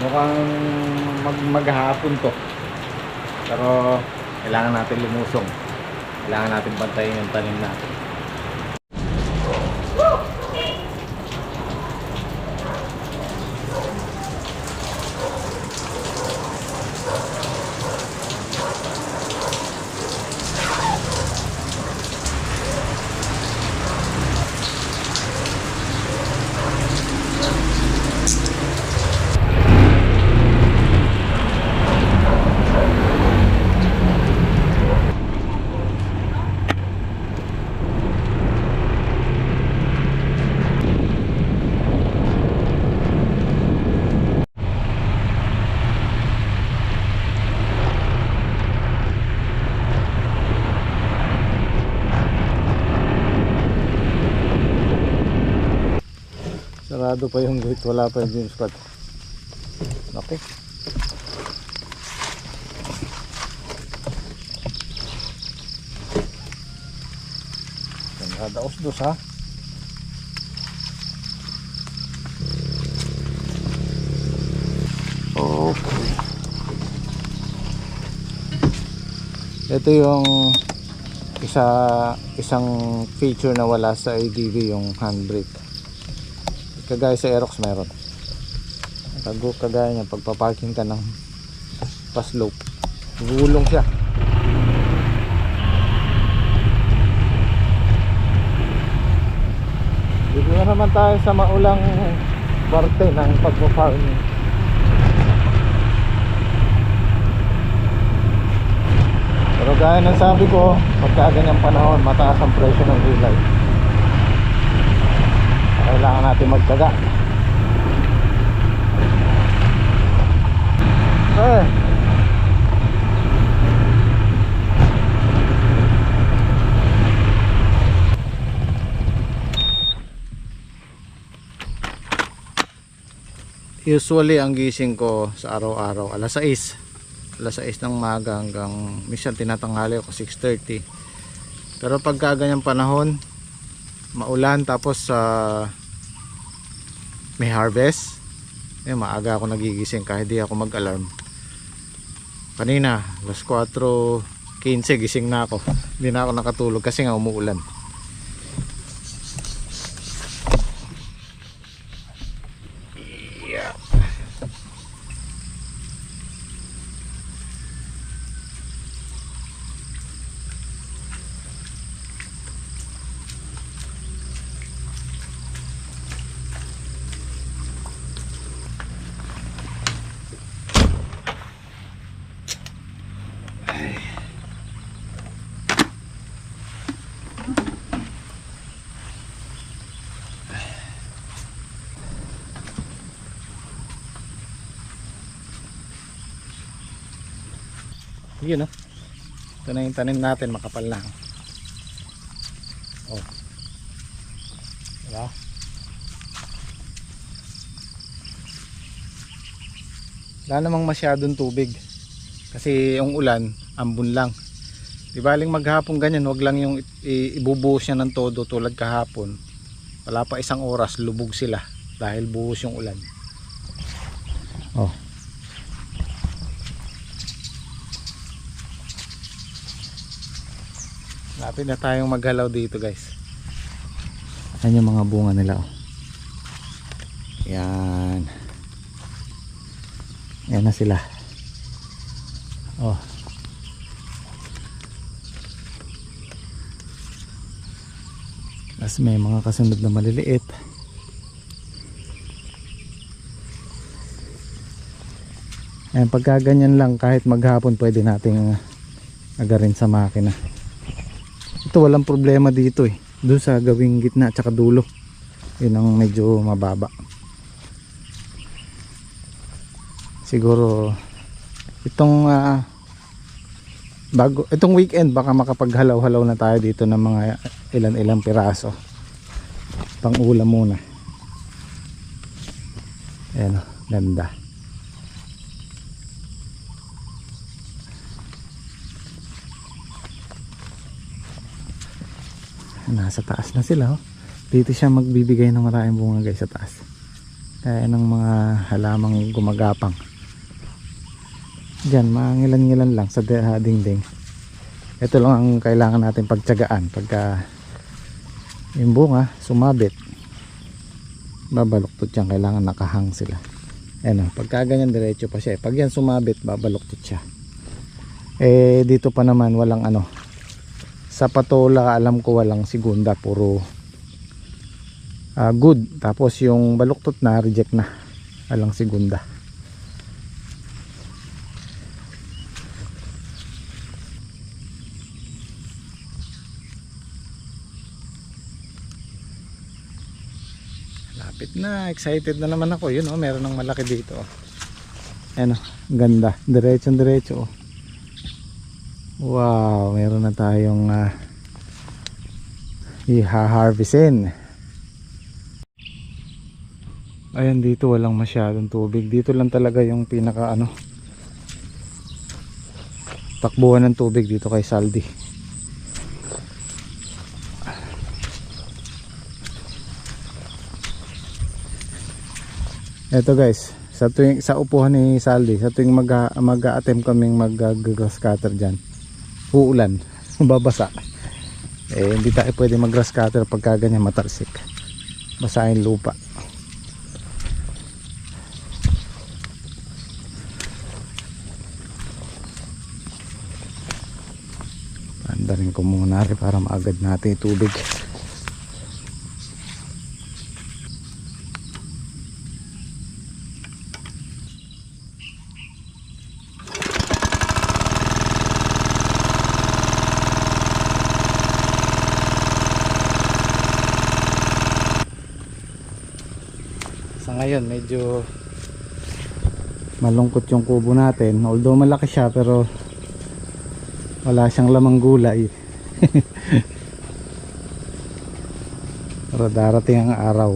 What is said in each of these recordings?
Mukhang maghapon to. Pero kailangan natin lumusong. Kailangan natin bantayin yung tanim natin. Sarado pa yung gate, wala pa yung beam spot. Okay. Daos dos ha. Okay. Ito yung isang feature na wala sa ADV, yung handbrake. Kagaya sa Aerox meron. Kagaya niya pagpaparking ka ng pa-slope, gulong siya. Dito na naman tayo sa maulang parte ng pagpa-farming. Pero gaya ng sabi ko, pagka ganyang panahon, mataas ang presyo ng gulay. Kailangan natin magtaga. Usually ang gising ko sa araw-araw alas 6 ng umaga hanggang minsan tinatanghali ako 6:30. Pero pagka ganyang panahon, maulan tapos may harvest, maaga ako nagigising kahit di ako mag-alarm. Kanina alas 4:15 gising na ako, hindi na ako nakatulog kasi nga umuulan. Yeah. Yun, no? Ito na yung tanim natin, makapal na. Oh. Diba? Wala namang masyadong tubig kasi yung ulan ambon lang. Di baling maghapon ganyan, wag lang yung ibubuhos niya ng todo tulad kahapon. Wala pa isang oras, lubog sila dahil buhos yung ulan. Oh. Lapit na tayong maghalaw dito, guys. Ayan yung mga bunga nila, oh. Yan. Yan na sila. Oh. Tapos may mga kasunod na maliliit. Ayan, pagka ganyan lang kahit maghapon pwede nating agarin sa makina. Ito walang problema dito eh. Doon sa gawing gitna at saka dulo. Yun ang medyo mababa. Siguro itong itong weekend baka makapaghalaw-halaw na tayo dito ng mga ilan-ilang piraso. Pang ulam muna. Ayan, oh, ganda. Nasa taas na sila, oh. Dito siya magbibigay ng maraming bunga, guys, sa taas. Kaya ng mga halamang gumagapang. Diyan, mangilan-ngilan lang sa dingding. Ito lang ang kailangan natin pagtiyagaan. Pagka yung bunga sumabit, babaluktot yan. Kailangan nakahang sila. Ayan o, pagka ganyan diretso pa siya. Pag yan sumabit, babaluktot siya. Eh dito pa naman walang ano. Sa patola alam ko walang segunda, puro good. Tapos yung baluktot na reject na, walang segunda. Lapit na, excited na naman ako. Yun meron ng malaki dito. Ayan ganda, diretsong diretso. Wow, meron na tayong iha-harvestin. Ayan, dito walang masyadong tubig. Dito lang talaga yung pinaka takbuhan ng tubig dito kay Saldi. Eto guys, sa upuhan ni Saldi, sa tuwing mag-attempt kaming mag-grass cutter dyan, uulan, babasa. Hindi tayo pwede mag-grass cutter pagka ganyan matalsik, basahin lupa. Andarin ko muna rin para maagad natin tubig. Sa ngayon medyo malungkot yung kubo natin, although malaki siya pero wala siyang lamang gulay. Pero darating ang araw,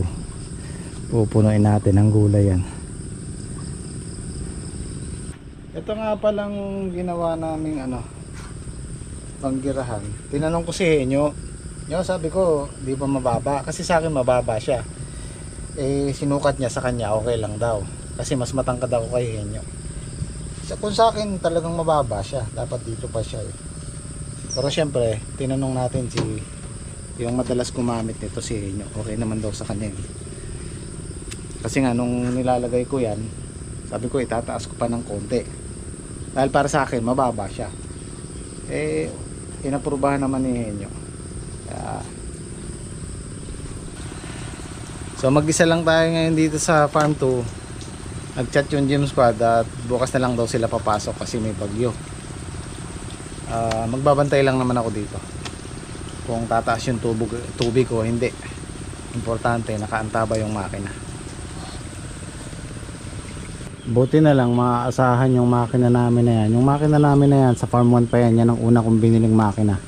pupunuin natin ang gulay yan. Ito nga palang ginawa naming panggirahan. Tinanong ko si Henyo, sabi ko di ba mababa, kasi sa akin mababa siya. Sinukat niya sa kanya, okay lang daw, kasi mas matangkad ako kay Henyo. Kung sa akin talagang mababa siya, dapat dito pa siya. Pero syempre tinanong natin yung madalas gumamit nito si Henyo, okay naman daw sa kanya. Kasi nga nung nilalagay ko yan, sabi ko itataas ko pa ng konti, dahil para sa akin mababa siya. Inaprubahan naman ni Henyo. So mag-isa lang tayo ngayon dito sa farm 2. Nag-chat yung gym squad at bukas na lang daw sila papasok kasi may bagyo. Magbabantay lang naman ako dito kung tataas yung tubig o hindi. Importante nakaantaba yung makina. Buti na lang maaasahan yung makina namin na yan. Yung makina namin na yan sa farm 1 pa yan. Yan ang una kong biniling makina.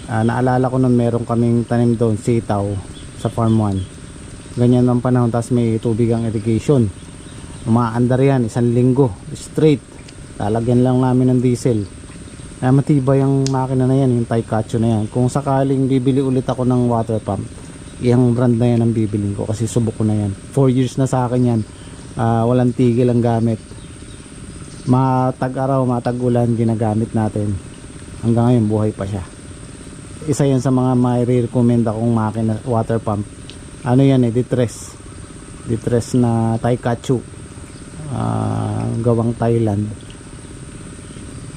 Naalala ko nun meron kaming tanim doon, sitaw, sa farm 1. Ganyan ang panahon, tapos may tubig ang irrigation. Umaandar yan 1 linggo straight, lalagyan lang namin ng diesel. Kaya matibay ang makina na yan, yung Taikacho na yan. Kung sakaling bibili ulit ako ng water pump, yung brand na yan ang bibilin ko kasi subok ko na yan. 4 years na sa akin yan. Walang tigil ang gamit, matag-araw matag-ulan ginagamit natin, hanggang ngayon buhay pa siya. Isa yan sa mga may recommend akong makina, water pump. Yan Distress na Taikacho, gawang Thailand.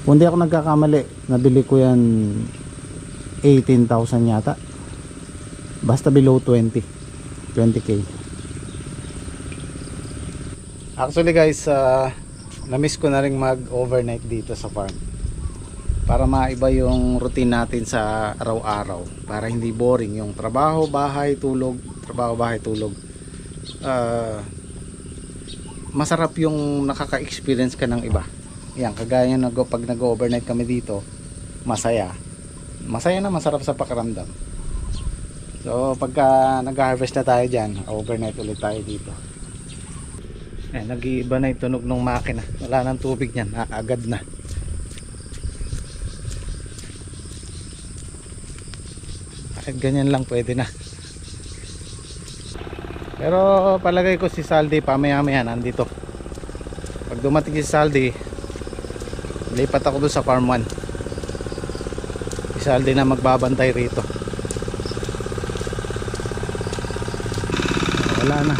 Kung di ako nagkakamali, nabili ko yan 18,000 yata, basta below 20k. Actually guys, na-miss ko na rin mag overnight dito sa farm para maiba yung routine natin sa araw-araw, para hindi boring yung trabaho, bahay, tulog, trabaho, bahay, tulog. Masarap yung nakaka-experience ka ng iba. Yan, kagaya pag nag-overnight kami dito, masaya na, masarap sa pakiramdam. So pagka nag-harvest na tayo dyan, overnight ulit tayo dito. Nag-iiba na yung tunog ng makina, wala nang tubig yan, agad na. Kahit ganyan lang pwede na. Pero palagay ko si Saldi pamaya-maya nandito. Pag dumating si Saldi, lipat ako doon sa farm 1. Si Saldi na magbabantay rito. Wala na.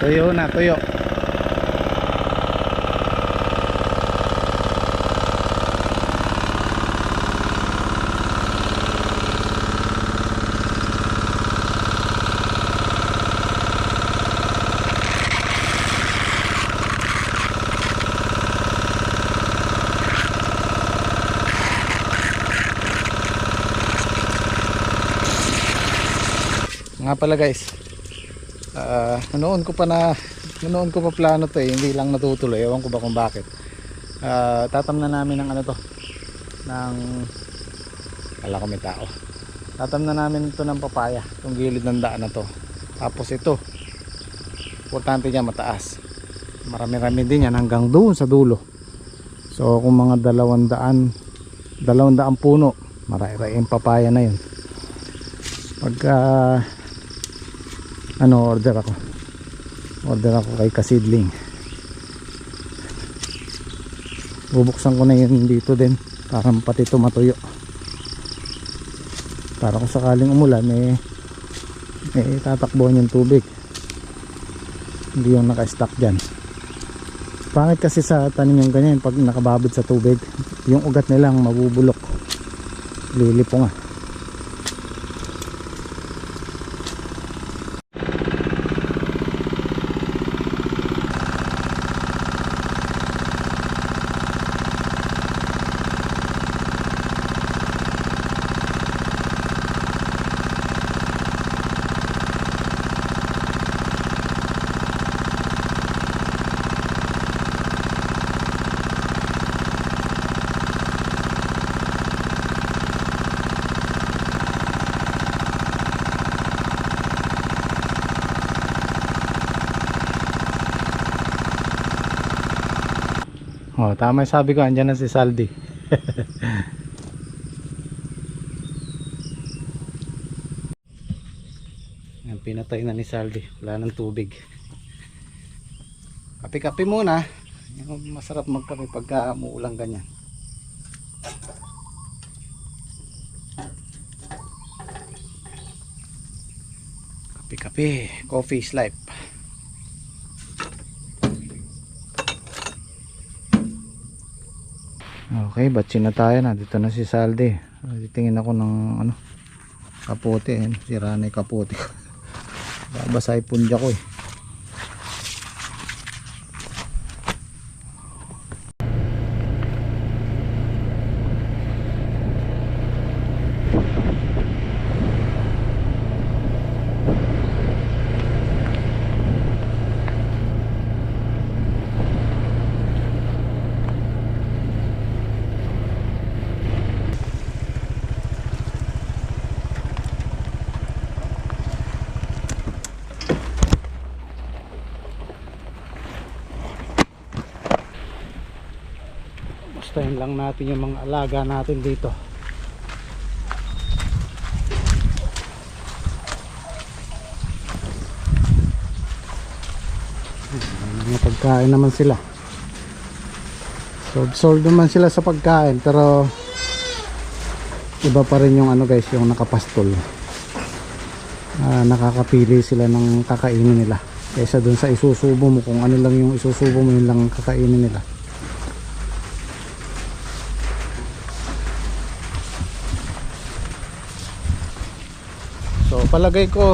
Tuyo na, tuyo. Nga pala guys, noon ko pa plano to hindi lang natutuloy, ewan ko ba kung bakit. Tatamnan namin ng ano to, ng, kala ko may tao, tatamnan namin ito ng papaya, itong gilid ng daan na to. Tapos ito, importante niya mataas, marami-rami din yan hanggang doon sa dulo. So kung mga 200 puno, marami yung papaya na yun. Pagka order ako kay Kasidling, bubuksan ko na yun dito din para pati ito matuyo, para kung sakaling umulan tatakbuhan yung tubig, hindi yung naka-stack dyan. Pangit kasi sa tanim yung ganyan, pag nakababad sa tubig yung ugat nilang mabubulok, lilipo nga. Oh, tama yung sabi ko, andyan na si Saldi. Yan, pinatay na ni Saldi, wala ng tubig. Kape-kape muna. Yung masarap magkape pagka umuulang ganyan. Kape-kape, coffee is life. Okay, batsin na tayo na. Dito na si Saldi. Titingin ako ng kapote. Sira na yung kapote ko. Babasa yung punja ko eh. Bastahin lang natin yung mga alaga natin dito. Mga pagkain naman sila. So absorb naman sila sa pagkain, pero iba pa rin yung guys, yung nakapastol. Nakakapili sila ng kakainin nila kaysa dun sa isusubo mo. Kung ano lang yung isusubo mo, yun lang kakainin nila. So palagay ko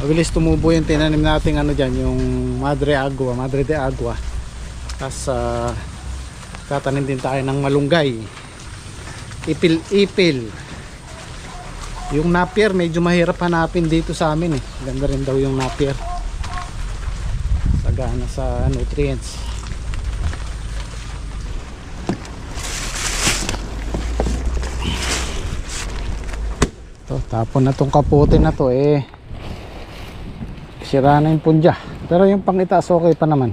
mabilis tumubo yung tinanim natin dyan, yung Madre de Agua. Tapos tatanim din tayo ng malunggay, ipil. Yung napier medyo mahirap hanapin dito sa amin eh. Ganda rin daw yung napier, sagana sa nutrients. Tapon na tong kapote na to sira na yung punja, pero yung pangitaas okay pa naman.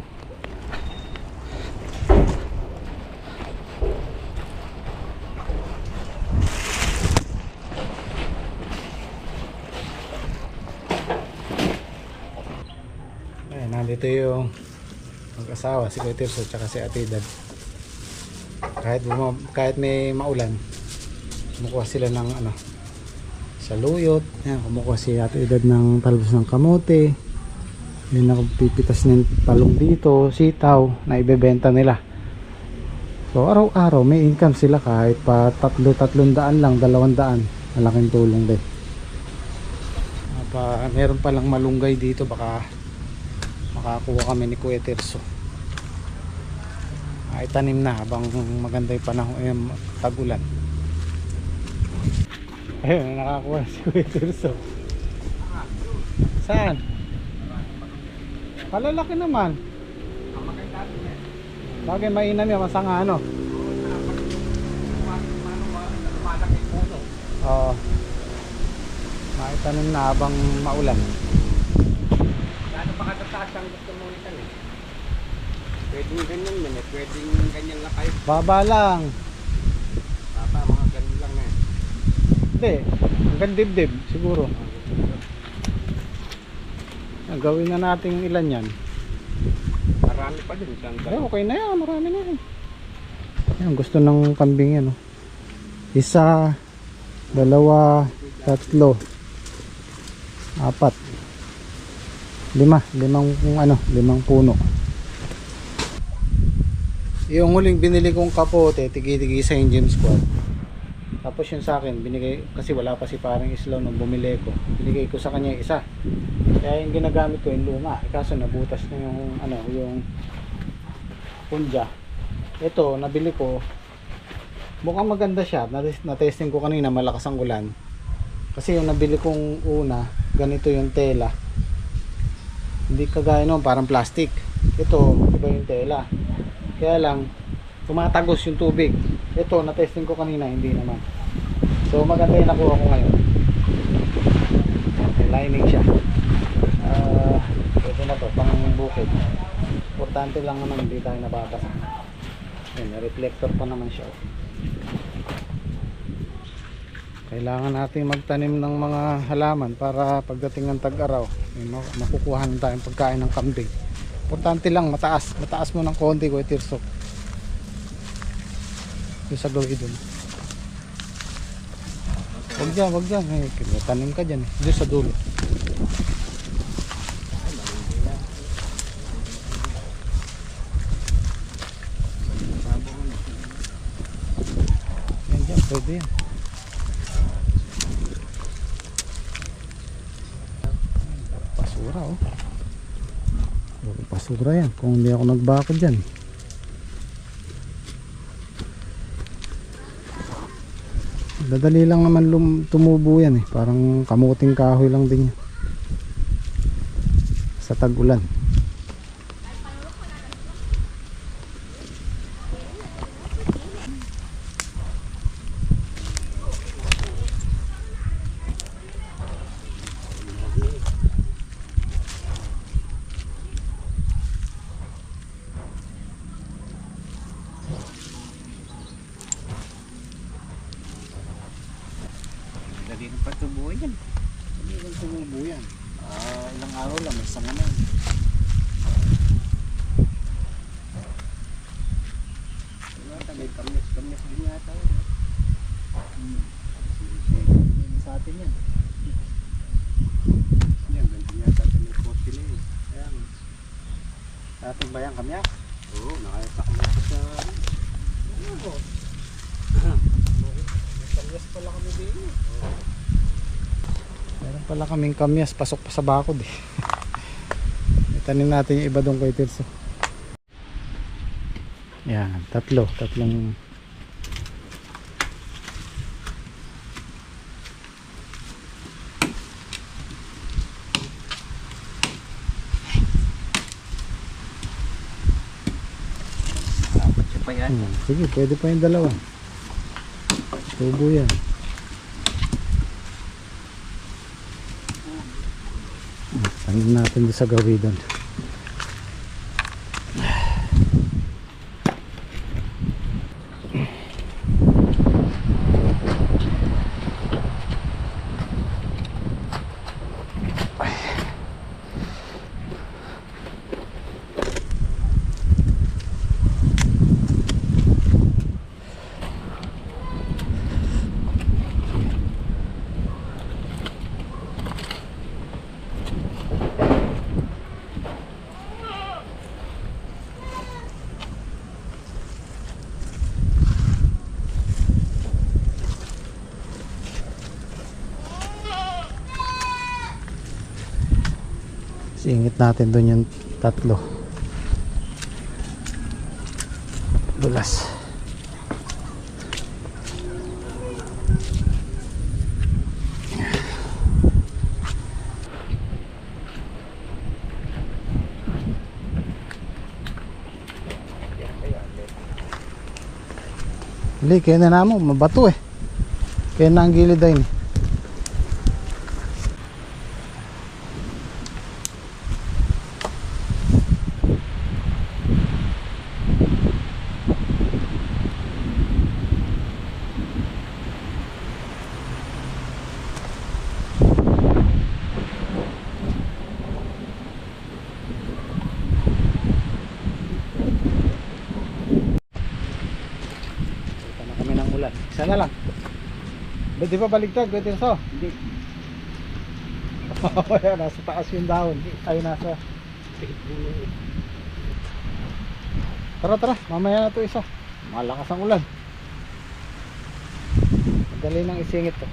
Ito yung mag-asawa, si Kuya Tirso tsaka si Ate Edad. Kahit may maulan, kumukuha sila ng saluyot. Ayan, kumukuha si Ate Edad ng talbos ng kamote. May nakapipitas ng talong dito, sitaw na ibebenta nila. So araw-araw may income sila, kahit pa 300 lang, 200, malaking tulong din. Meron palang malunggay dito, baka makakuha kami ni Kuya Tirso. Ay tanim na habang maganda yung panahon, tag-ulan. Ayun, nakakuha si Kuya Tirso. Saan? Malalaki naman. Bagay mainam yan, masanga ano. Oo. Maitanim na habang maulan. Ano pa katataas ang gusto mo itanim? Pwedeng ganyan yan eh, pwedeng ganyan lang kayo. Baba lang. Papa, mga ganyan lang eh. Hindi, hanggang dibdib siguro. Gawin na natin ilan yan. Marami pa din. Ay, okay na yan, marami na yan. Yan, gusto ng kambing yan. 1, 2, 3, 4, 5, 5 puno. Yung huling binili kong kapote, tigi-tigi sa engine squad. Tapos yung sa akin, binigay, kasi wala pa si parang Islaw nung bumili ko. Binigay ko sa kanya isa. Kaya yung ginagamit ko yung luma. Kaso nabutas na yung punja. Ito, nabili ko. Mukhang maganda siya. Na-testing ko kanina, malakas ang ulan. Kasi yung nabili kong una, ganito yung tela. Hindi kagaya nun, parang plastic. Ito, iba yung tela. Kaya lang, tumatagos yung tubig. Ito, na-testing ko kanina, hindi naman. So, maganda yung nakuha ko ngayon. May lining siya. Pwede na to, pang bukid. Importante lang naman, hindi tayo nababasa. May reflector pa naman siya. Kailangan natin magtanim ng mga halaman para pagdating ng tag-araw, makukuha na tayong pagkain ng kambing. Importante lang, mataas mo ng konti, Kuya Tirso. Yung sa gawin dun. Wag dyan. Tanim ka dyan. Doon sa dulo. Yan dyan, pwede yan. Basura oh. Basura yan. Kung hindi ako nagbakod dyan. Dadali lang naman tumubo yan eh. Parang kamuting kahoy lang din yan. Sa tag-ulan. Dali ng patubuhin yan. Hindi lang tumubo yan. Ilang araw lang, may sanga na. May kamis din yata. Sa atin yan. Yan, ganyan yata sa may poste na yun. Ayan. Sa atin ba yan, kamya? Oo, nakayatakamay ko sa... Kamyas pala kami din. Meron pala kaming kamyas, pasok pa sa bakod eh. Itanim natin yung iba doon, Kuya Tirso. Yan, tatlong Dapat siya pa yan. sige, pwede pa yung dalawa. Tubo yan. Tanim natin doon sa gawi doon. Singit natin doon yung tatlo. Bulas. Hindi, kaya na namo, mabato eh. Kaya na ang gilid ay ni. Isa na lang. Ba't di ba baligtad? Pwede na so? Hindi. Nasa taas yung dahon. Ay, nasa. Tara, tara. Mamaya na to isa. Malakas ang ulan. Madali nang isingit to.